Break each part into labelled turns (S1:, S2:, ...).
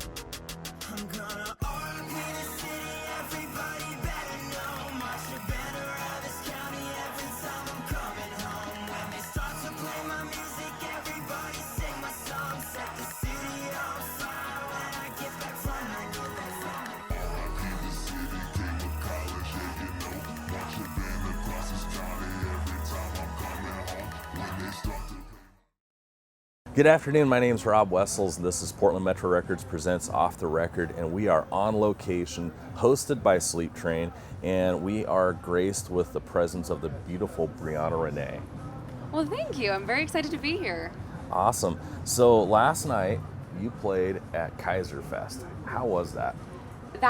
S1: I'm gonna RP the city, everybody better know. March the banner of this county every time I'm coming home. When they start to play my music, everybody sing my song. Set the city on fire when I get back from my RIP the city, came to college, yeah you know. March the banner across this county every time I'm coming home. When they start to
S2: Good afternoon, my name is Rob Wessels, and this is Portland Metro Records presents Off the Record, and we are on location, hosted by Sleep Train, and we are graced with the presence of the beautiful Brianna Renee.
S3: Well, thank you. I'm very excited to be here.
S2: Awesome. So last night, you played at Kaiser Fest. How was that?
S3: It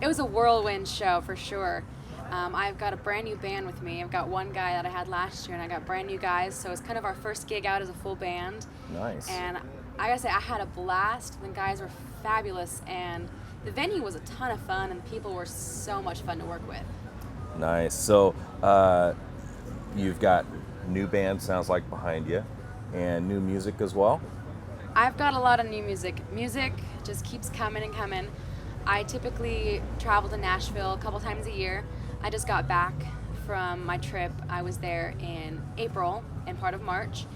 S3: was a whirlwind show for sure. I've got a brand new band with me. I've got one guy that I had last year, and I got brand new guys, so it's kind of our first gig out as a full band.
S2: Nice.
S3: And I gotta say, I had a blast. The guys were fabulous, and the venue was a ton of fun, and people were so much fun to work with.
S2: Nice. So you've got new band, sounds like, behind you, and new music as well?
S3: I've got a lot of new music. Music just keeps coming and coming. I typically travel to Nashville a couple times a year. I just got back from my trip. I was there in April and part of March,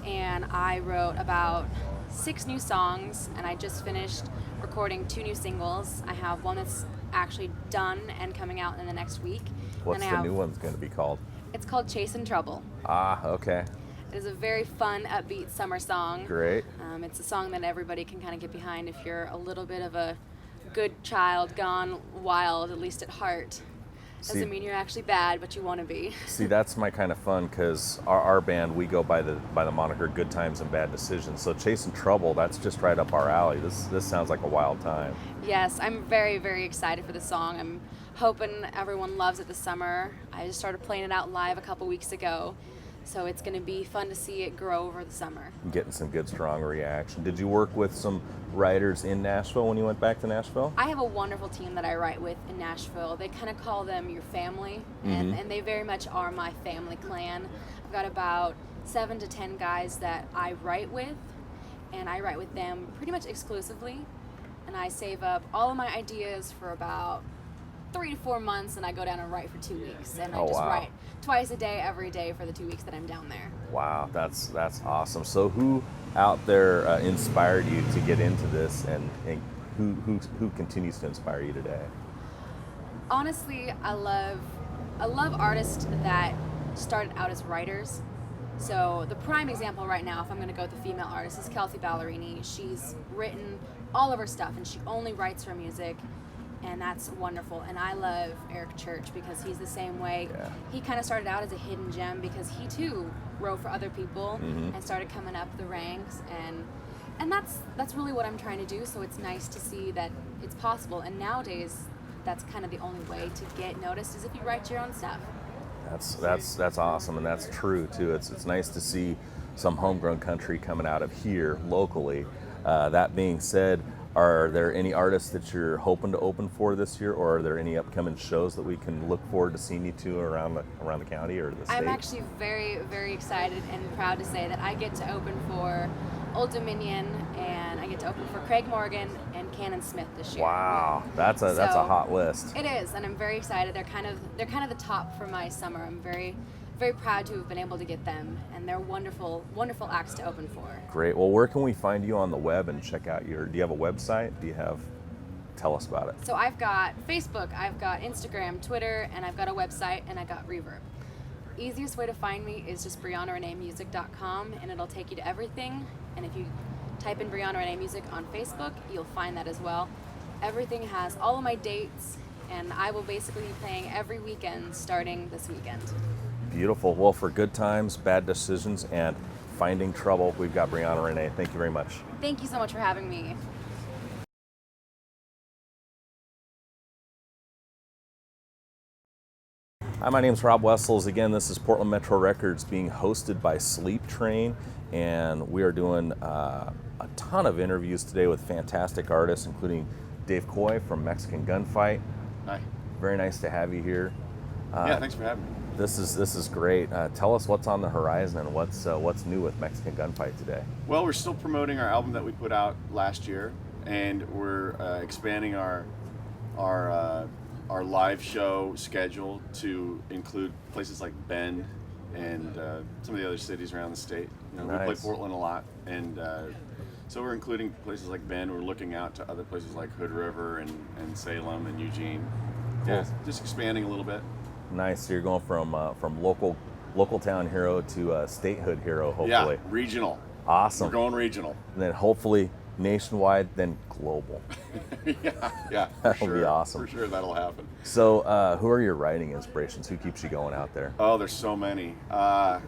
S3: and I wrote about 6 new songs, and I just finished recording 2 new singles. I have one that's actually done and coming out in the next week.
S2: What's
S3: And
S2: the new one's going to be called?
S3: It's called Chasing Trouble.
S2: Ah, okay.
S3: It is a very fun, upbeat summer song.
S2: Great.
S3: It's a song that everybody can kind of get behind if you're a little bit of a good child gone wild, at least at heart. Doesn't mean you're actually bad, but you want to be.
S2: See, that's my kind of fun, because our band, we go by the moniker Good Times and Bad Decisions. So Chasing Trouble, that's just right up our alley. This sounds like a wild time.
S3: Yes, I'm very, very excited for the song. I'm hoping everyone loves it this summer. I just started playing it out live a couple weeks ago, so it's going to be fun to see it grow over the summer.
S2: Getting some good, strong reaction. Did you work with some writers in Nashville when you went back to Nashville?
S3: I have a wonderful team that I write with in Nashville. They kind of call them your family, and they very much are my family clan. I've got about 7 to 10 guys that I write with, and I write with them pretty much exclusively. And I save up all of my ideas for about 3 to 4 months, and I go down and write for 2 weeks. And I just write twice a day, every day for the 2 weeks that I'm down there.
S2: Wow, that's awesome. So who out there inspired you to get into this, and who continues to inspire you today?
S3: Honestly, I love artists that started out as writers. So the prime example right now, if I'm going to go with the female artist, is Kelsey Ballerini. She's written all of her stuff, and she only writes her music, and that's wonderful. And I love Eric Church because he's the same way.
S2: Yeah.
S3: He kind of started out as a hidden gem because he too wrote for other people and started coming up the ranks, and that's really what I'm trying to do. So it's nice to see that it's possible, and nowadays that's kind of the only way to get noticed is if you write your own stuff.
S2: That's awesome, and that's true too. It's nice to see some homegrown country coming out of here locally. That being said, are there any artists that you're hoping to open for this year, or are there any upcoming shows that we can look forward to seeing you to around the county or the state?
S3: I'm actually very, very excited and proud to say that I get to open for Old Dominion, and I get to open for Craig Morgan and Cannon Smith this year.
S2: Wow, that's a hot list.
S3: It is, and I'm very excited. They're kind of the top for my summer. I'm very, very proud to have been able to get them, and they're wonderful, wonderful acts to open for.
S2: Great. Well, where can we find you on the web and check out do you have a website? Tell us about it.
S3: So I've got Facebook, I've got Instagram, Twitter, and I've got a website, and I got Reverb. Easiest way to find me is just BriannaReneeMusic.com, and it'll take you to everything. And if you type in Brianna Renee Music on Facebook, you'll find that as well. Everything has all of my dates, and I will basically be playing every weekend starting this weekend.
S2: Beautiful. Well, for Good Times, Bad Decisions, and Finding Trouble, we've got Brianna Renee. Thank you very much.
S3: Thank you so much for having me.
S2: Hi, my name is Rob Wessels. Again, this is Portland Metro Records being hosted by Sleep Train, and we are doing a ton of interviews today with fantastic artists, including Dave Coy from Mexican Gunfight.
S4: Hi.
S2: Very nice to have you here.
S4: Yeah, thanks for having me.
S2: This is great. Tell us what's on the horizon and what's new with Mexican Gunfight today.
S4: Well, we're still promoting our album that we put out last year. and we're expanding our live show schedule to include places like Bend and some of the other cities around the state. You know, we play
S2: Nice.
S4: Portland a lot, and so we're including places like Bend. We're looking out to other places like Hood River and Salem and Eugene. Yeah,
S2: Cool.
S4: just expanding a little bit.
S2: Nice. So you're going from local town hero to statehood hero, hopefully.
S4: Yeah, regional.
S2: Awesome.
S4: We're going regional.
S2: And then hopefully nationwide, then global.
S4: yeah, for
S2: That'll be
S4: sure.
S2: awesome.
S4: For sure, that'll happen.
S2: So, who are your writing inspirations? Who keeps you going out there?
S4: Oh, there's so many. A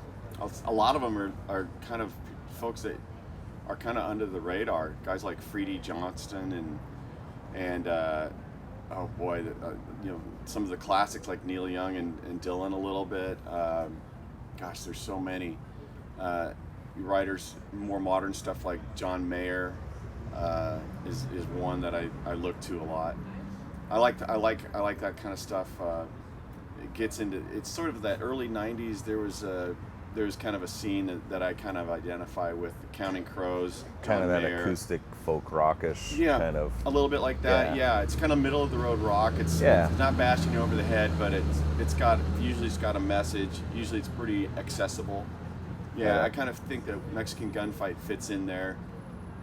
S4: lot of them are kind of folks that are kind of under the radar. Guys like Freddie Johnston and oh boy, you know, some of the classics like Neil Young and Dylan a little bit. Gosh, there's so many writers. More modern stuff like John Mayer is one that I look to a lot. I like that kind of stuff. It gets into, it's sort of that early '90s. There was kind of a scene that I kind of identify with, Counting Crows,
S2: Kind
S4: John
S2: of that
S4: Mayer.
S2: acoustic folk rockish kind of.
S4: a little bit like that. Yeah, it's kind of middle of the road rock. It's not bashing you over the head, but it's got a message. Usually it's pretty accessible. Yeah, I kind of think that Mexican Gunfight fits in there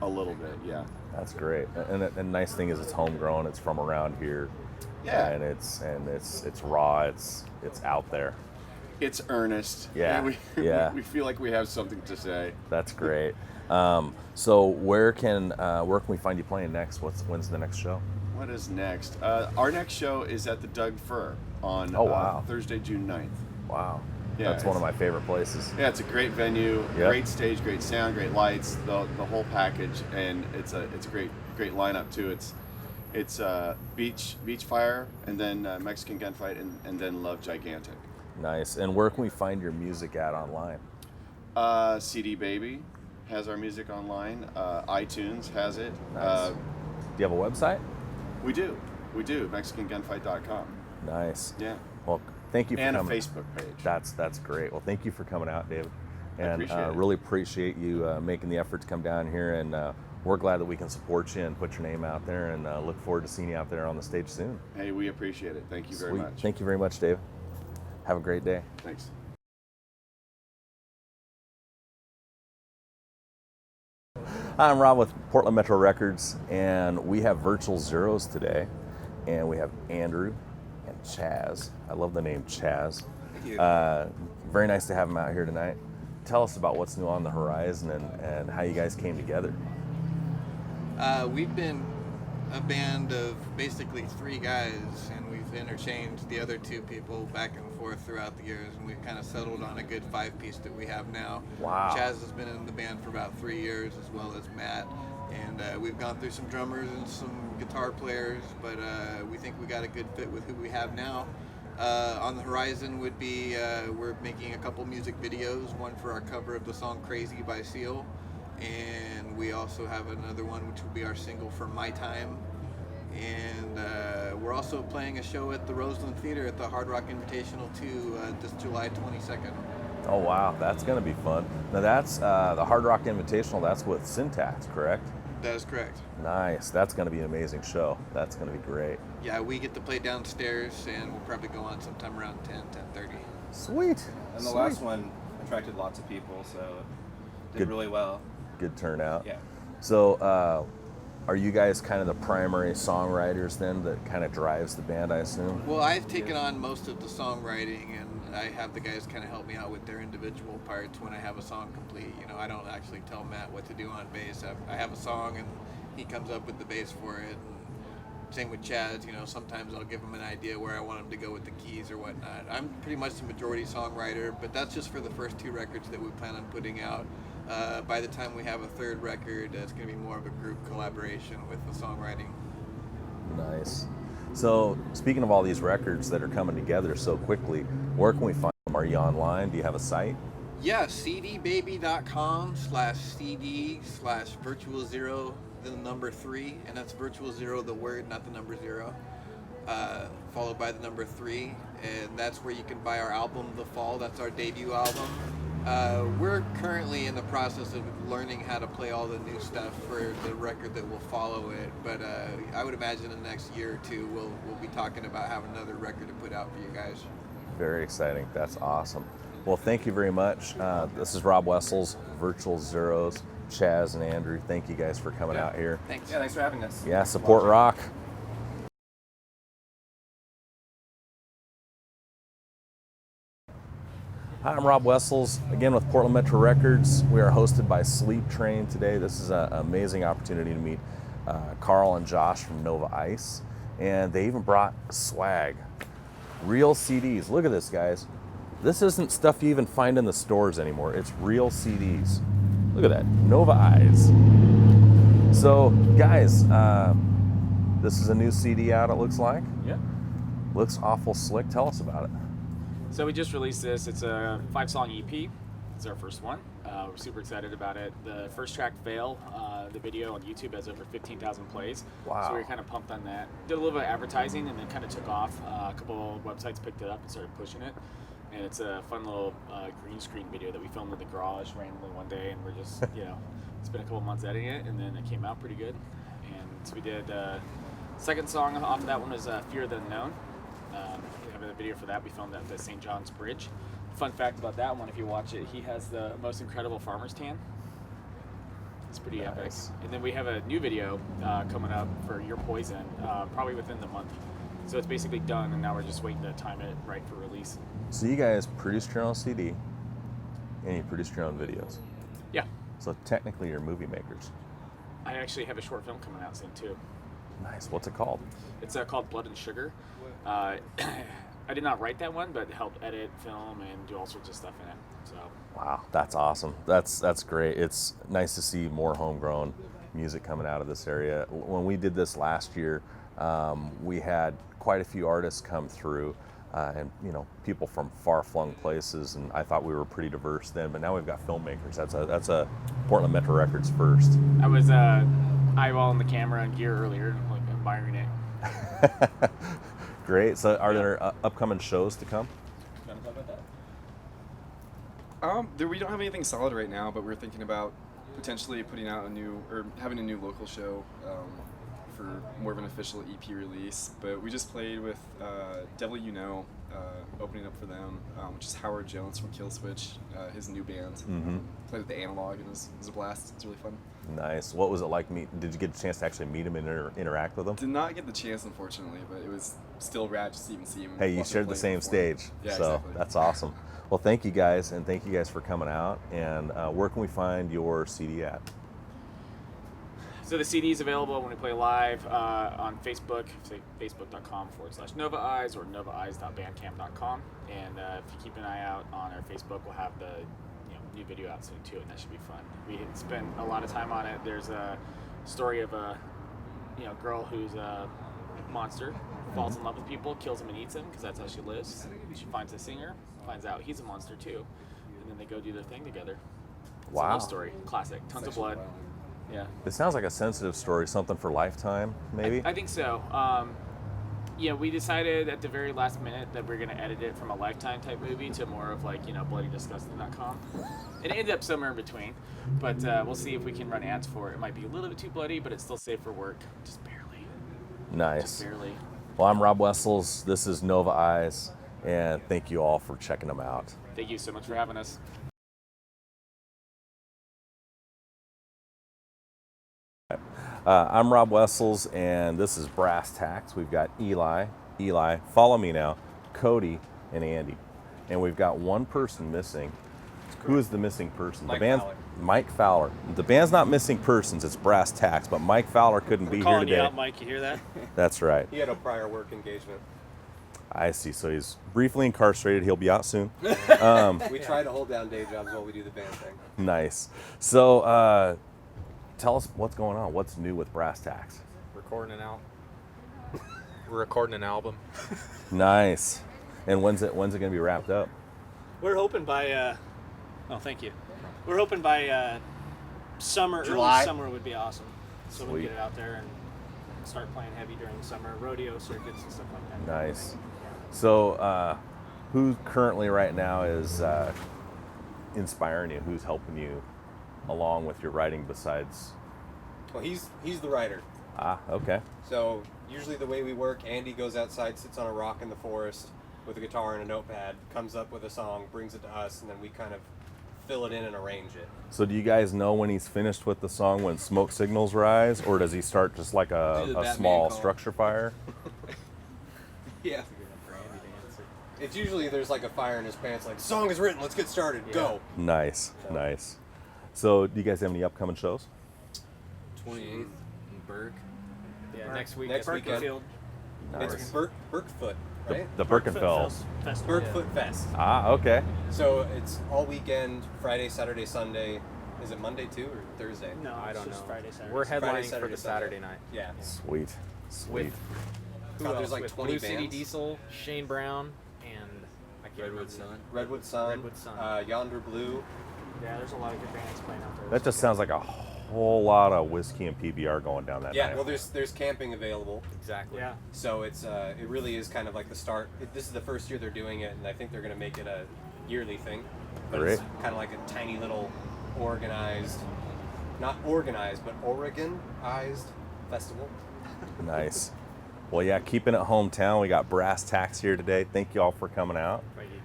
S4: a little bit. Yeah.
S2: That's great. And the nice thing is it's homegrown. It's from around here.
S4: Yeah.
S2: And it's raw. It's out there.
S4: It's earnest.
S2: Yeah.
S4: We feel like we have something to say.
S2: That's great. So where can we find you playing next? When's the next show?
S4: What is next? Our next show is at the Doug Fir on Thursday, June 9th.
S2: Wow.
S4: Yeah,
S2: That's one of my favorite places.
S4: Yeah, it's a great venue,
S2: Yep.
S4: great stage, great sound, great lights, the whole package, and it's a great lineup too. It's Beach Fire, and then Mexican Gunfight, and then Love Gigantic.
S2: Nice. And where can we find your music at online?
S4: CD Baby has our music online. iTunes has it.
S2: Nice. Do you have a website?
S4: We do. MexicanGunfight.com.
S2: Nice.
S4: Yeah.
S2: Well, thank you for
S4: And
S2: coming.
S4: a Facebook page.
S2: That's great. Well, thank you for coming out, David. And
S4: appreciate it.
S2: really appreciate you making the effort to come down here. And we're glad that we can support you and put your name out there. And look forward to seeing you out there on the stage soon.
S4: Hey, we appreciate it. Thank you very
S2: Sweet.
S4: much.
S2: Thank you very much, David. Have a great day.
S4: Thanks.
S2: Hi, I'm Rob with Portland Metro Records, and we have Virtual Zeros today, and we have Andrew and Chaz. I love the name Chaz.
S5: Thank you.
S2: Very nice to have them out here tonight. Tell us about what's new on the horizon and how you guys came together.
S5: We've been a band of basically three guys, and we've interchanged the other two people back and forth throughout the years, and we've kind of settled on a good five-piece that we have now.
S2: Wow.
S5: Chaz has been in the band for about 3 years, as well as Matt, and we've gone through some drummers and some guitar players, but we think we got a good fit with who we have now. On the horizon would be we're making a couple music videos, one for our cover of the song Crazy by Seal, and we also have another one which will be our single for My Time. And we're also playing a show at the Roseland Theater at the Hard Rock Invitational 2 this July 22nd.
S2: Oh, wow. That's going to be fun. Now, that's the Hard Rock Invitational. That's with Syntax, correct?
S5: That is correct.
S2: Nice. That's going to be an amazing show. That's going to be great.
S5: Yeah, we get to play downstairs, and we'll probably go on sometime around 10:30.
S2: Sweet.
S6: And the
S2: Sweet.
S6: last one attracted lots of people, so did
S2: Good.
S6: really well.
S2: Good turnout.
S6: Yeah.
S2: So, are you guys kind of the primary songwriters then that kind of drives the band, I assume?
S5: Well, I've taken on most of the songwriting, and I have the guys kind of help me out with their individual parts when I have a song complete. You know, I don't actually tell Matt what to do on bass. I have a song, and he comes up with the bass for it. And same with Chaz. You know, sometimes I'll give him an idea where I want him to go with the keys or whatnot. I'm pretty much the majority songwriter, but that's just for the first two records that we plan on putting out. By the time we have a third record, it's going to be more of a group collaboration with the songwriting.
S2: Nice. So, speaking of all these records that are coming together so quickly, where can we find them? Are you online? Do you have a site?
S5: Yeah, cdbaby.com/cd/virtual0, the number 3, and that's virtual 0, the word, not the number 0, followed by the number 3, and that's where you can buy our album, The Fall. That's our debut album. We're currently in the process of learning how to play all the new stuff for the record that will follow it. But I would imagine in the next year or two, we'll be talking about having another record to put out for you guys.
S2: Very exciting. That's awesome. Well, thank you very much. This is Rob Wessels, Virtual Zeros, Chaz and Andrew. Thank you guys for coming out here.
S5: Thanks.
S6: Yeah, thanks for having us.
S2: Yeah, support rock. Hi, I'm Rob Wessels, again with Portland Metro Records. We are hosted by Sleep Train today. This is an amazing opportunity to meet Carl and Josh from Nova Ice. And they even brought swag, real CDs. Look at this, guys. This isn't stuff you even find in the stores anymore. It's real CDs. Look at that, Nova Eyes. So, guys, this is a new CD out, it looks like.
S7: Yeah.
S2: Looks awful slick. Tell us about it.
S7: So we just released this. It's a 5-song EP. It's our first one. We're super excited about it. The first track, Veil, the video on YouTube has over 15,000 plays.
S2: Wow.
S7: So we were kind of pumped on that. Did a little bit of advertising and then kind of took off. A couple websites picked it up and started pushing it. And it's a fun little green screen video that we filmed in the garage randomly one day. And we're just, spent a couple months editing it. And then it came out pretty good. And so we did second song off of that one was Fear of the Unknown. We have a video for that. We filmed at the St. John's Bridge. Fun fact about that one, if you watch it, he has the most incredible farmer's tan. It's pretty epic.
S2: Nice.
S7: And then we have a new video coming up for Your Poison, probably within the month. So it's basically done, and now we're just waiting to time it right for release.
S2: So you guys produced your own CD and you produced your own videos.
S7: Yeah.
S2: So technically you're movie makers.
S7: I actually have a short film coming out soon, too.
S2: Nice. What's it called?
S7: It's called Blood and Sugar. I did not write that one, but helped edit, film, and do all sorts of stuff in it. So
S2: Wow, that's awesome. That's great. It's nice to see more homegrown music coming out of this area. When we did this last year, we had quite a few artists come through, and people from far-flung places, and I thought we were pretty diverse then. But now we've got filmmakers. That's a Portland Metro Records first.
S7: I was eyeballing the camera and gear earlier, like admiring it.
S2: Great. So are there upcoming shows to come?
S7: You want to talk about that?
S6: We don't have anything solid right now, but we're thinking about potentially putting out having a new local show for more of an official EP release. But we just played with Devil You Know, opening up for them, which is Howard Jones from Killswitch, his new band.
S2: Mm-hmm.
S6: Played with the Analog, and it was a blast. It was really fun.
S2: Nice. What was it like? Did you get a chance to actually meet him and interact with him?
S6: Did not get the chance, unfortunately, but it was still rad just to even see him.
S2: Hey, you
S6: watch him
S2: shared the
S6: play
S2: same
S6: before.
S2: stage,
S6: Yeah,
S2: so
S6: exactly.
S2: that's awesome. Well, thank you guys, and thank you guys for coming out. And where can we find your CD at?
S7: So the CD is available when we play live on Facebook, say facebook.com/Nova Eyes or novaeyes.bandcamp.com. And if you keep an eye out on our Facebook, we'll have the new video out soon too, and that should be fun. We spent a lot of time on it. There's a story of a girl who's a monster, falls in love with people, kills them and eats them because that's how she lives. She finds a singer, finds out he's a monster too, and then they go do their thing together. It's a
S2: Wow.
S7: love story, classic, tons of blood. Yeah.
S2: It sounds like a sensitive story, something for Lifetime, maybe?
S7: I think so. We decided at the very last minute that we're going to edit it from a Lifetime type movie to more of like, bloodydisgusting.com. It ended up somewhere in between, but we'll see if we can run ads for it. It might be a little bit too bloody, but it's still safe for work. Just barely.
S2: Nice.
S7: Just barely.
S2: Well, I'm Rob Wessels. This is Nova Eyes, and thank you all for checking them out.
S7: Thank you so much for having us.
S2: I'm Rob Wessels, and this is Brass Tacks. We've got Eli, follow me now, Cody, and Andy. And we've got one person missing. Who is the missing person?
S6: Mike
S2: the band,
S6: Fowler.
S2: Mike Fowler. The band's not missing persons, it's Brass Tacks, but Mike Fowler couldn't be here
S8: Calling you
S2: today.
S8: out, Mike. You hear that?
S2: That's right.
S9: He had a prior work engagement.
S2: I see. So he's briefly incarcerated. He'll be out soon.
S9: We try to hold down day jobs while we do the band thing.
S2: Nice. So tell us what's going on. What's new with Brass Tacks?
S10: Recording an album. We're recording an album.
S2: Nice. And when's it going to be wrapped up?
S8: We're hoping by. Thank you. We're hoping by summer.
S9: July.
S8: Early summer would be awesome. So we
S2: Sweet.
S8: can get it out there and start playing heavy during the summer, rodeo circuits and stuff like that.
S2: Nice. So who currently right now is inspiring you? Who's helping you along with your writing besides?
S9: Well, he's the writer.
S2: Ah, okay.
S9: So usually the way we work, Andy goes outside, sits on a rock in the forest with a guitar and a notepad, comes up with a song, brings it to us, and then we kind of fill it in and arrange it.
S2: So do you guys know when he's finished with the song when smoke signals rise, or does he start just like
S9: Do the
S2: a
S9: Batman
S2: small
S9: call.
S2: structure fire?
S9: Yeah. It's usually there's like a fire in his pants, like, song is written, let's get started, go.
S2: Nice, nice. So do you guys have any upcoming shows?
S10: 28th in Burke.
S8: Yeah,
S9: Next weekend.
S8: Birkenfield
S9: It's Burkefoot, right?
S2: The Birkenfells.
S8: Festival.
S9: Burkefoot Fest.
S2: Ah, okay.
S9: So it's all weekend, Friday, Saturday, Sunday. Is it Monday too or Thursday?
S8: No,
S10: I
S8: it's
S10: don't
S8: just
S10: know.
S8: Friday, Saturday.
S10: We're
S9: Friday,
S10: headlining for
S9: Saturday,
S10: the
S9: Sunday.
S10: Saturday night.
S9: Yeah.
S2: Sweet, sweet.
S9: God, there's like
S10: With
S9: 20
S10: Blue City
S9: bands.
S10: Diesel, Shane Brown, and I can't
S6: Redwood
S10: remember.
S6: Sun.
S9: Redwood Sun.
S10: Redwood Sun.
S9: Yonder Blue.
S8: Yeah, there's a lot of good bands playing out there.
S2: That just sounds like a whole lot of whiskey and PBR going down that
S9: Yeah,
S2: night.
S9: well, there's camping available,
S10: Exactly.
S8: Yeah.
S9: so it really is kind of like the start. This is the first year they're doing it, and I think they're going to make it a yearly thing. But it's
S2: Great.
S9: kind of like a tiny little organized, not organized, but Oregonized festival.
S2: Nice. Well, yeah, keeping it hometown. We got Brass Tacks here today. Thank you all for coming out.
S10: Thank you.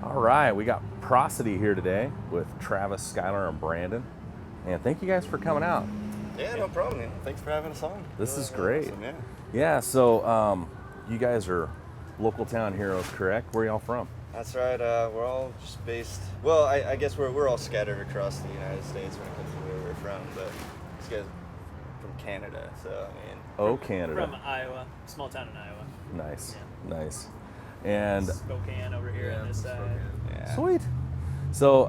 S2: All right, we got Prosody here today with Travis, Skylar, and Brandon. And thank you guys for coming out.
S11: Yeah, no problem. Man. Thanks for having us on.
S2: This is
S11: Really
S2: great.
S11: awesome, yeah.
S2: Yeah, so you guys are local town heroes, correct? Where are y'all from?
S11: That's right. We're all just based. Well, I guess we're all scattered across the United States when it comes to where we're from. But these guys from Canada, so I mean.
S2: Oh, Canada.
S8: From Iowa, small town in Iowa.
S2: Nice, nice. And
S8: Spokane over here on this side.
S11: Yeah.
S2: sweet. So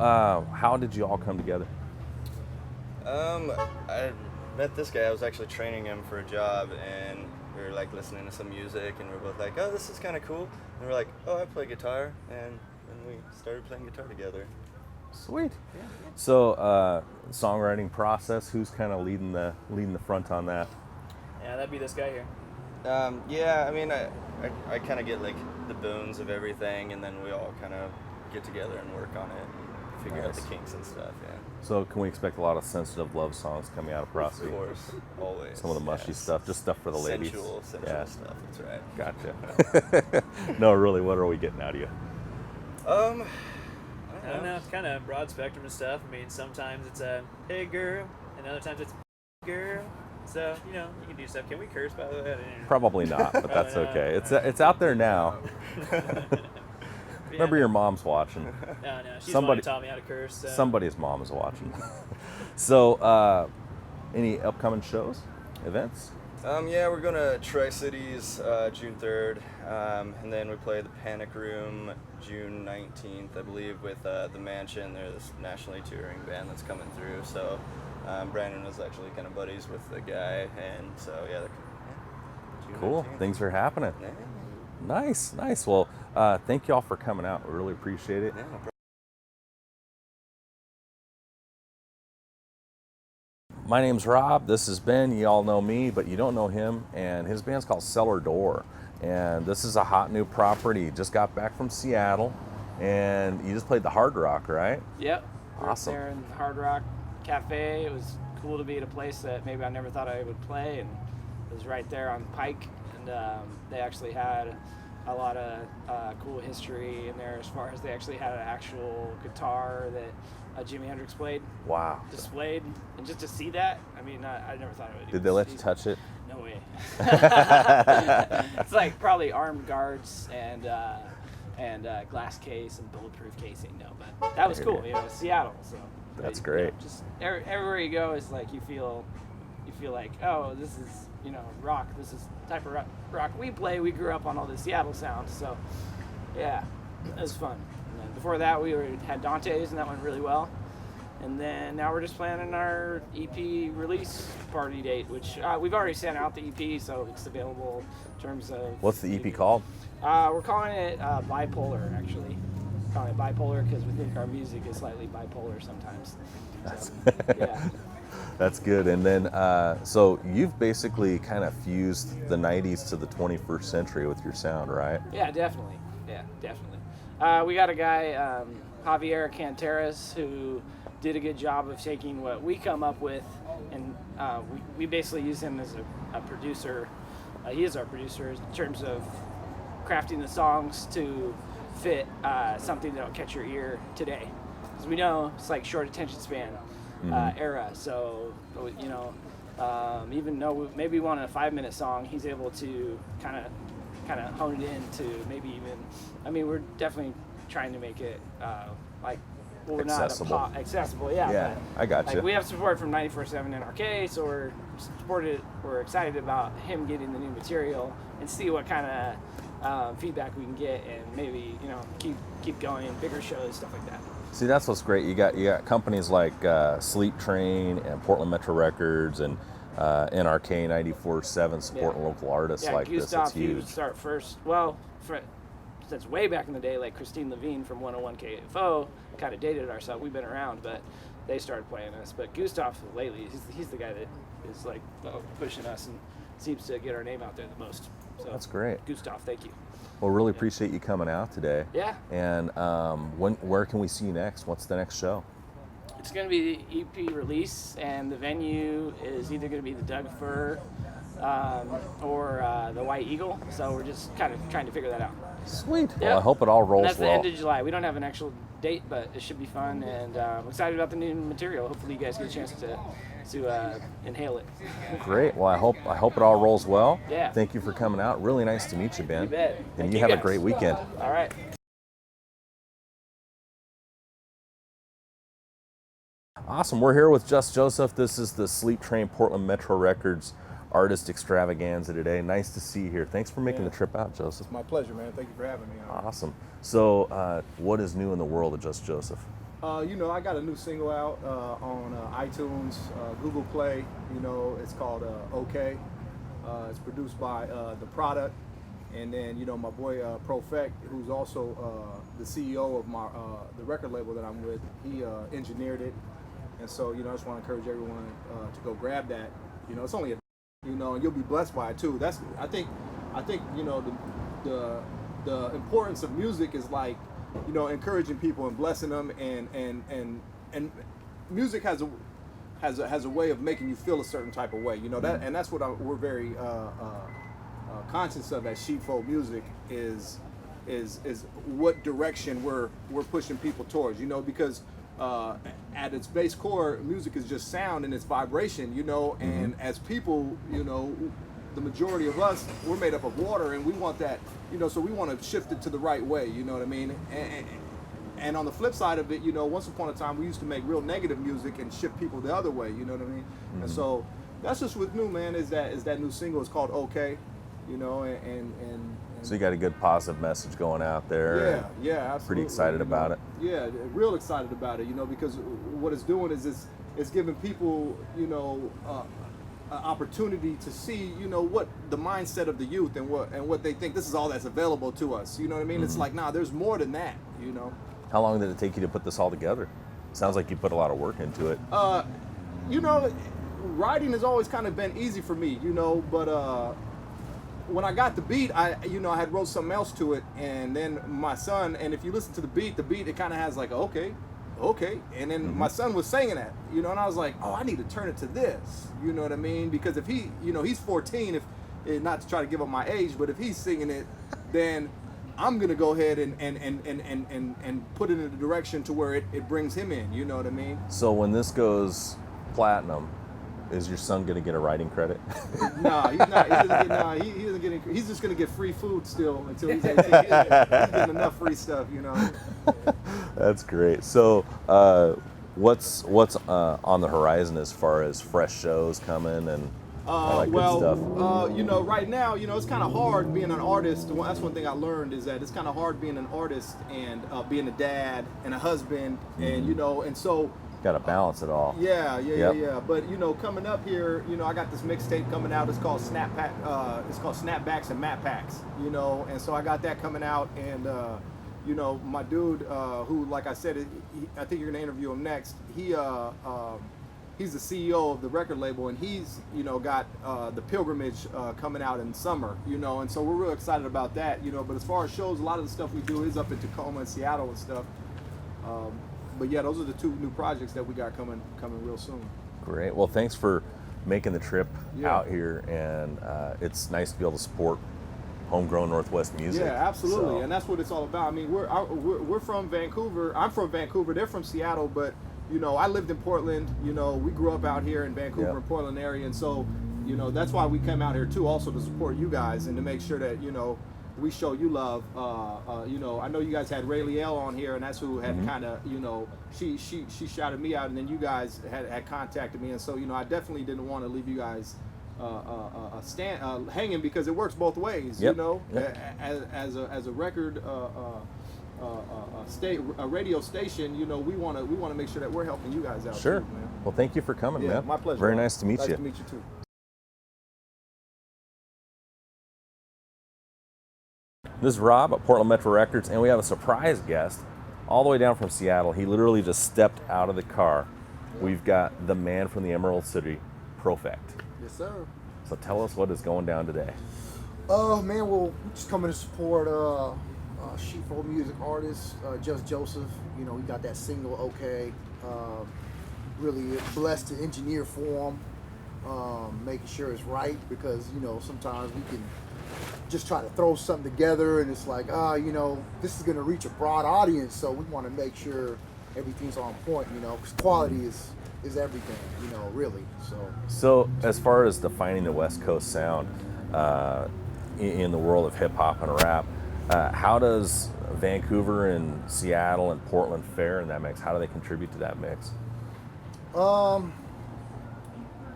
S2: how did you all come together?
S11: I met this guy. I was actually training him for a job, and we were like listening to some music, and we were both like, "Oh, this is kind of cool." And we're like, "Oh, I play guitar," and then we started playing guitar together.
S2: Sweet. So songwriting process, who's kind of leading the front on that?
S8: Yeah, that'd be this guy here.
S11: Yeah, I mean, I kind of get like the bones of everything, and then we all kind of get together and work on it, and figure out
S2: Nice.
S11: the kinks and stuff. Yeah,
S2: So can we expect a lot of sensitive love songs coming out of Prosody?
S11: of course, always.
S2: Some of the mushy
S11: yes.
S2: stuff, just stuff for the ladies.
S11: Sensual
S2: Yeah.
S11: stuff. That's right.
S2: Gotcha. No, really, what are we getting out of you?
S8: I don't know. It's kind of broad spectrum of stuff. I mean, sometimes it's a hey girl, and other times it's girl. So you know, you can do stuff. Can we curse, by the way? I didn't-
S2: Probably not, but that's
S8: Probably not.
S2: okay. It's out there now.
S8: Yeah,
S2: Remember, your mom's watching.
S8: No, she's the one
S2: Somebody-
S8: who taught me how to curse. So.
S2: Somebody's mom is watching. So, any upcoming shows, events?
S11: Yeah, we're going to Tri-Cities June 3rd, and then we play the Panic Room June 19th, I believe, with the Mansion. They're this nationally touring band that's coming through. So Brandon was actually kind of buddies with the guy, and so yeah, June
S2: Cool.
S11: 19th.
S2: Things are happening.
S11: Yeah,
S2: Nice, nice. Well, thank you all for coming out. We really appreciate it.
S11: yeah, no problem.
S2: My name's Rob. This is Ben. You all know me, but you don't know him. And his band's called Cellar Door. And this is a hot new property. He just got back from Seattle. And you just played the Hard Rock, right?
S12: Yep. We were
S2: Awesome.
S12: there in the Hard Rock Cafe. It was cool to be at a place that maybe I never thought I would play, and it was right there on Pike. And they actually had a lot of cool history in there as far as they actually had an actual guitar that Jimi Hendrix played,
S2: Wow.
S12: displayed, and just to see that, I mean, I never thought it would.
S2: Did they let you touch it?
S12: No way. It's like probably armed guards and glass case and bulletproof casing. No, but that was
S2: There
S12: cool.
S2: you
S12: You know, it's Seattle, so
S2: That's
S12: you
S2: great.
S12: know, just everywhere you go is like you feel like, oh, this is rock. This is the type of rock we play. We grew up on all the Seattle sounds, so yeah, it was fun. And then before that, we had Dante's, and that went really well. And then now we're just planning our EP release party date, which we've already sent out the EP, so it's available in terms of.
S2: What's the EP called?
S12: We're calling it Bipolar, actually. calling it bipolar because we think our music is slightly bipolar sometimes. So, yeah.
S2: That's good. And then, so you've basically kind of fused the 90s to the 21st century with your sound, right?
S12: Yeah, definitely. Yeah, definitely. We got a guy, Javier Canteras, who did a good job of taking what we come up with, and we basically use him as a producer. He is our producer in terms of crafting the songs to fit something that'll catch your ear today. Because we know it's like short attention span era, so you know, even though maybe we want a 5-minute song, he's able to kind of hone it into maybe even. I mean, we're definitely trying to make it like. Well, we're
S2: Accessible.
S12: not accessible, yeah.
S2: Yeah,
S12: but,
S2: I got
S12: like,
S2: you.
S12: we have support from 94.7 NRK, so we're excited about him getting the new material and see what kind of feedback we can get, and maybe keep going, bigger shows, stuff like that.
S2: See, that's what's great. You got companies like Sleep Train and Portland Metro Records and NRK 94.7 supporting local artists like this. It's
S12: He would
S2: huge.
S12: start first. Well, since way back in the day, like Christine Levine from 101 KFO, kind of dated ourselves. We've been around, but they started playing us. But Gustav lately, he's the guy that is like pushing us and seems to get our name out there the most. So
S2: That's great.
S12: Gustav, thank you.
S2: Well, really appreciate you coming out today.
S12: Yeah.
S2: And where can we see you next? What's the next show?
S12: It's going to be the EP release, and the venue is either going to be the Doug Fir or the White Eagle. So we're just kind of trying to figure that out.
S2: Sweet.
S12: Yeah.
S2: Well, I hope it all rolls
S12: And that's
S2: well.
S12: the end of July. We don't have an actual date, but it should be fun, and I'm excited about the new material. Hopefully, you guys get a chance to inhale it.
S2: Great. Well, I hope it all rolls well.
S12: Yeah.
S2: Thank you for coming out. Really nice to meet you, Ben.
S12: You bet.
S2: And
S12: Thank
S2: you
S12: you
S2: have a
S12: guys.
S2: great weekend.
S12: All right.
S2: Awesome. We're here with Just Joseph. This is the Sleep Train Portland Metro Records Artist Extravaganza today. Nice to see you here. Thanks for making the trip out, Joseph.
S13: My pleasure, man. Thank you for having me.
S2: Awesome. So, what is new in the world of Just Joseph?
S13: I got a new single out on iTunes, Google Play. It's called OK. It's produced by The Product. And then, my boy Profect, who's also the CEO of the record label that I'm with, he engineered it. And so, I just want to encourage everyone to go grab that. It's only and you'll be blessed by it too. I think the importance of music is like, encouraging people and blessing them, and music has a way of making you feel a certain type of way, that, and that's what we're very conscious of at Sheepfold Music is what direction we're pushing people towards, because at its base core, music is just sound and it's vibration, and as people, the majority of us, we're made up of water, and we want that, so we want to shift it to the right way, you know what I mean? And on the flip side of it, once upon a time we used to make real negative music and shift people the other way, you know what I mean? And so that's just what's new, man, is that new single is called OK, and
S2: So you got a good positive message going out there.
S13: Yeah, absolutely.
S2: Pretty excited about it.
S13: Yeah, real excited about it, because what it's doing is it's giving people, an opportunity to see, what the mindset of the youth and what they think this is all that's available to us. You know what I mean? It's like, nah, there's more than that,
S2: How long did it take you to put this all together? Sounds like you put a lot of work into it.
S13: Writing has always kind of been easy for me, but when I got the beat, I had wrote something else to it, and then my son, and if you listen to the beat, it kind of has like, okay, and then my son was singing that, and I was like, oh, I need to turn it to this, you know what I mean? Because if he, he's 14, not to try to give up my age, but if he's singing it, then I'm gonna go ahead and put it in a direction to where it brings him in, you know what I mean?
S2: So when this goes platinum, is your son going to get a writing credit?
S13: No, he's not. He doesn't get. He's just going to get free food still until he's 18. He's getting enough free stuff,
S2: That's great. So, what's on the horizon as far as fresh shows coming and all that good stuff?
S13: Right now, it's kind of hard being an artist. Well, that's one thing I learned is that it's kind of hard being an artist and being a dad and a husband, and and so.
S2: Got to balance it all.
S13: Yeah. But coming up here, I got this mixtape coming out. It's called Snapback. It's called Snapbacks and Map Packs. And so I got that coming out, and you know, my dude, who, like I said, I think you're gonna interview him next. He's the CEO of the record label, and he's, you know, got the Pilgrimage coming out in summer, you know, and so we're real excited about that, you know. But as far as shows, a lot of the stuff we do is up in Tacoma and Seattle and stuff. But yeah, those are the 2 new projects that we got coming real soon.
S2: Great. Well, thanks for making the trip
S13: Yeah.
S2: out here, and it's nice to be able to support homegrown Northwest music.
S13: Yeah, absolutely,
S2: So,
S13: and that's what it's all about. I mean, we're from Vancouver. I'm from Vancouver. They're from Seattle, but you know, I lived in Portland. You know, we grew up out here in Vancouver
S2: Yep.
S13: and Portland area, and so you know that's why we came out here too, also to support you guys and to make sure that you know we show you love. You know, I know you guys had Ray Liel on here, and that's who had kind of, you know, she shouted me out, and then you guys had contacted me, and so you know I definitely didn't want to leave you guys hanging, because it works both ways.
S2: Yep.
S13: You know,
S2: Yep.
S13: as a record a radio station, you know, we want to make sure that we're helping you guys out.
S2: sure.
S13: too, man.
S2: Well, thank you for coming,
S13: Yeah,
S2: man.
S13: my pleasure.
S2: Very
S13: man.
S2: nice to meet you.
S13: Nice to meet you too.
S2: This is Rob at Portland Metro Records, and we have a surprise guest all the way down from Seattle. He literally just stepped out of the car. We've got the man from the Emerald City, Profect.
S14: Yes, sir.
S2: So tell us what is going down today.
S14: Man, well, we're just coming to support sheepfold music artist, Just Joseph. You know, he got that single, okay. Really blessed to engineer for him, making sure it's right, because, you know, sometimes we can just try to throw something together and it's like, you know, this is going to reach a broad audience, so we want to make sure everything's on point, you know, because quality is everything, you know, really.
S2: So as far as defining the West Coast sound in the world of hip hop and rap, how does Vancouver and Seattle and Portland fare in that mix? How do they contribute to that mix?
S14: I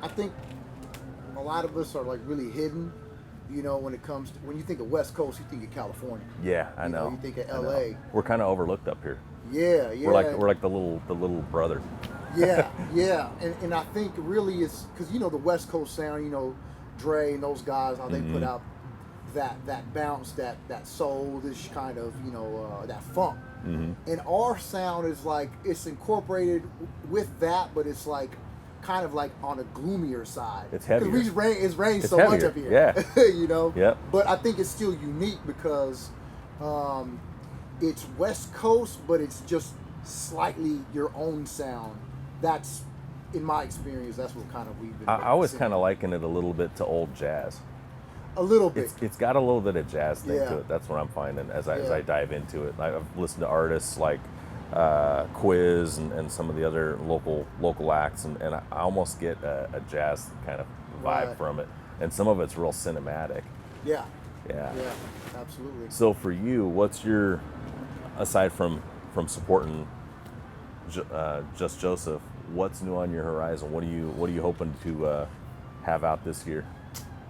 S14: think a lot of us are like really hidden, you know, when you think of West Coast, you think of California.
S2: Yeah, I know.
S14: You think of
S2: I know.
S14: LA.
S2: We're kind of overlooked up here.
S14: Yeah.
S2: We're like the little brother.
S14: Yeah. And I think really it's because, you know, the West Coast sound, you know, Dre and those guys, how they put out that bounce, that soul-ish kind of, you know, that funk. And our sound is like, it's incorporated with that, but it's like kind of like on a gloomier side.
S2: It's heavier.
S14: Because it's rained so
S2: heavier.
S14: much up here.
S2: Yeah.
S14: You know?
S2: Yep.
S14: But I think it's still unique because it's West Coast, but it's just slightly your own sound. That's, in my experience, that's what kind of we've been.
S2: I always kind of liken it a little bit to old jazz.
S14: A little bit.
S2: It's got a little bit of jazz thing
S14: Yeah.
S2: to it. That's what I'm finding as
S14: Yeah.
S2: I dive into it. I've listened to artists like Quiz and some of the other local acts, and I almost get a jazz kind of vibe
S14: Right.
S2: from it. And some of it's real cinematic.
S14: Yeah.
S2: Yeah.
S14: Yeah, absolutely.
S2: So for you, what's your, aside from supporting Just Joseph, what's new on your horizon? What are you hoping to have out this year?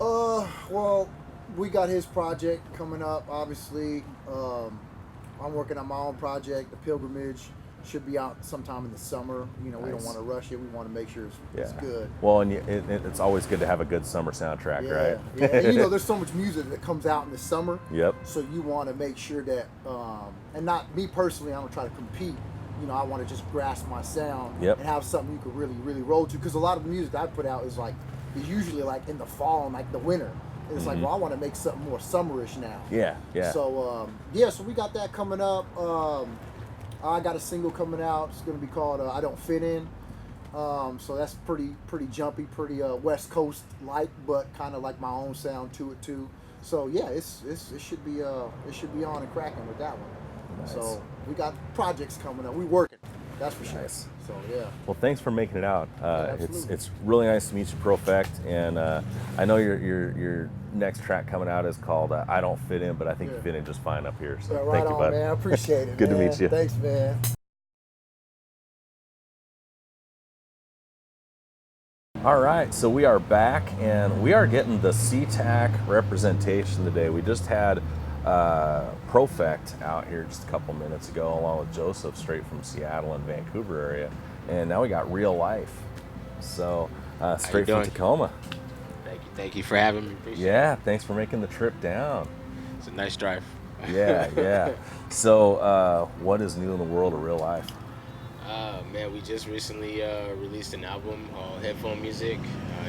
S14: Well, we got his project coming up, obviously. I'm working on my own project. The Pilgrimage should be out sometime in the summer. You know, we don't
S2: Nice.
S14: want to rush it. We want to make sure it's good.
S2: Well, and it's always good to have a good summer soundtrack, right?
S14: Yeah. And, you know, there's so much music that comes out in the summer.
S2: Yep.
S14: So you want to make sure that, and not me personally, I don't try to compete. You know, I want to just grasp my sound
S2: Yep.
S14: and have something you could really, really roll to. Because a lot of the music I put out is usually like in the fall and like the winter. And it's like, well, I want to make something more summerish now.
S2: Yeah, yeah.
S14: So, so we got that coming up. I got a single coming out. It's going to be called I Don't Fit In. So that's pretty jumpy, pretty West Coast like, but kind of like my own sound to it too. So yeah, it should be on and cracking with that one.
S2: Nice.
S14: So we got projects coming up. We working. That's for sure.
S2: Nice.
S14: So yeah.
S2: Well, thanks for making it out.
S14: absolutely.
S2: It's really nice to meet you, Profect, and I know your next track coming out is called I Don't Fit In, but I think you fit in just fine up here. So
S14: Yeah, right
S2: thank you,
S14: on,
S2: bud.
S14: man. I appreciate it.
S2: Good to
S14: man.
S2: meet you.
S14: Thanks, man.
S2: All right, so we are back, and we are getting the SeaTac representation today. We just had Profect out here just a couple minutes ago, along with Joseph, straight from Seattle and Vancouver area, and now we got Real Life. So straight from
S15: doing?
S2: Tacoma.
S15: Thank you for having me. Appreciate it.
S2: Yeah, thanks for making the trip down.
S15: It's a nice drive.
S2: Yeah. So, what is new in the world of real life?
S15: Man, we just recently released an album called Headphone Music.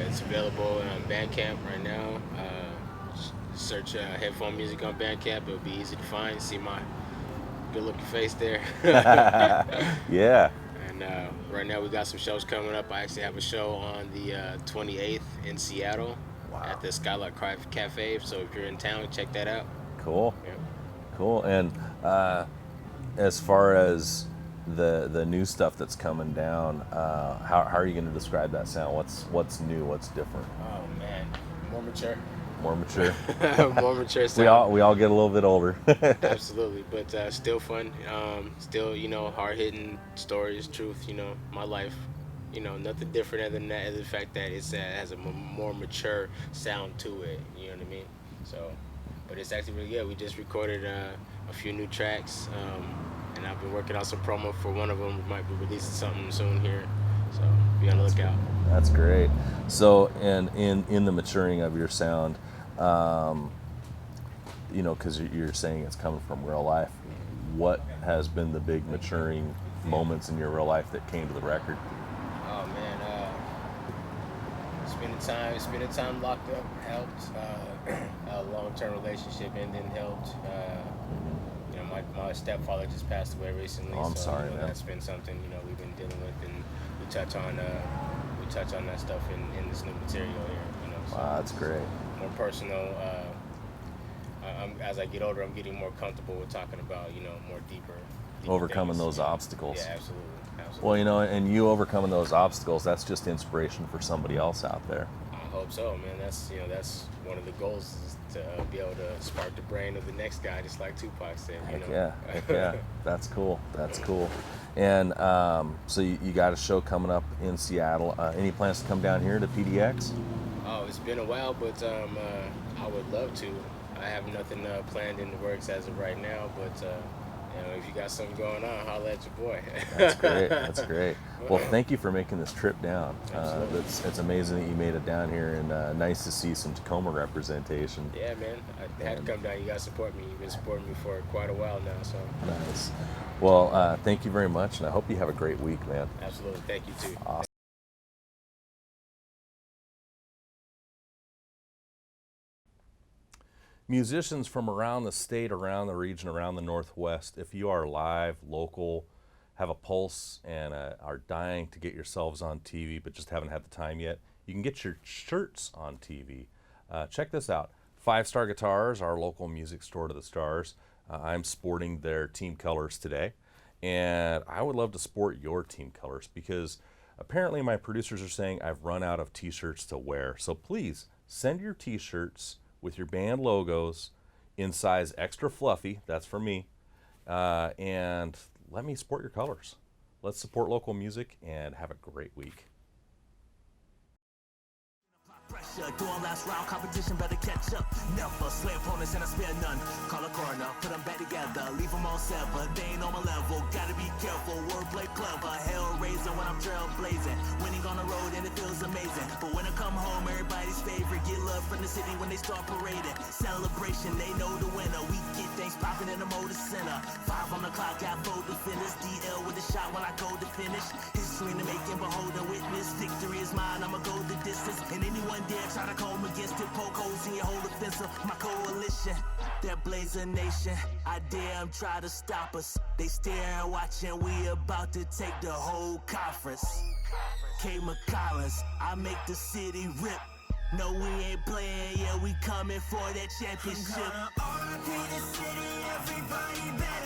S15: It's available on Bandcamp right now. Search Headphone Music on Bandcamp. It'll be easy to find. See my good-looking face there.
S2: Yeah.
S15: And right now we got some shows coming up. I actually have a show on the 28th in Seattle at the Skylark Cafe. So if you're in town, check that out.
S2: Cool.
S15: Yeah.
S2: Cool. And as far as the new stuff that's coming down, how are you going to describe that sound? What's new? What's different?
S15: Oh man, more mature.
S2: More mature.
S15: More mature sound.
S2: We all get a little bit older.
S15: Absolutely, but still fun. Still, hard hitting stories, truth. My life. Nothing different other than that. Other than the fact that it has a more mature sound to it. You know what I mean? So, but it's actually really good. We just recorded a few new tracks, and I've been working on some promo for one of them. We might be releasing something soon here, so be on the lookout.
S2: That's great. So, and in the maturing of your sound, because you're saying it's coming from real life, what has been the big maturing moments in your real life that came to the record?
S15: Oh man, spending time locked up helped. A long-term relationship ending helped. My stepfather just passed away recently.
S2: Oh, I'm sorry, man.
S15: That's been something we've been dealing with, and we touch on that stuff in this new material here. So
S2: wow, that's great.
S15: More personal. As I get older, I'm getting more comfortable with talking about more deeper
S2: Overcoming
S15: things.
S2: those obstacles.
S15: Yeah, absolutely.
S2: Well, and you overcoming those obstacles, that's just inspiration for somebody else out there.
S15: I hope so, man. That's one of the goals, is to be able to spark the brain of the next guy, just like Tupac said.
S2: Heck yeah. That's cool. And so you got a show coming up in Seattle. Any plans to come down here to PDX?
S15: Oh, it's been a while, but I would love to. I have nothing planned in the works as of right now, but if you got something going on, holla at your boy.
S2: That's great. Well, thank you for making this trip down. It's amazing that you made it down here, and nice to see some Tacoma representation.
S15: Yeah, man. I had to come down. You got to support me. You've been supporting me for quite a while now. So
S2: nice. Well, thank you very much, and I hope you have a great week, man.
S15: Absolutely. Thank you, too.
S2: Awesome. Musicians from around the state, around the region, around the Northwest, if you are live, local, have a pulse, and are dying to get yourselves on TV but just haven't had the time yet, you can get your shirts on TV. Check this out. 5 Star Guitars, our local music store to the stars. I'm sporting their team colors today, and I would love to sport your team colors because apparently my producers are saying I've run out of t-shirts to wear. So please send your t-shirts with your band logos in size extra fluffy, that's for me, and let me sport your colors. Let's support local music and have a great week.
S1: Pressure, doing last round, competition better catch up. Never slay opponents and I spare none. Call a coroner, put them back together, leave them all severed. They ain't on my level, gotta be careful, wordplay clever. Hell raising when I'm trailblazing. Winning on the road and it feels amazing. But when I come home, everybody's favorite. Get love from the city when they start parading. Celebration, they know the winner. We get things popping in the motor center. 5 on the clock, got 4 defenders. DL with a shot when I go to finish. History in the making, behold and witness. Victory is mine, I'ma go the distance. And anyone dare try to come against it, poke holes in your whole offensive. My coalition, they're blazing nation. I dare them try to stop us. They staring, watching, we about to take the whole conference. K. McCollins, I make the city rip. No, we ain't playing, yeah, we coming for that championship. I'm gonna RIP the city, everybody better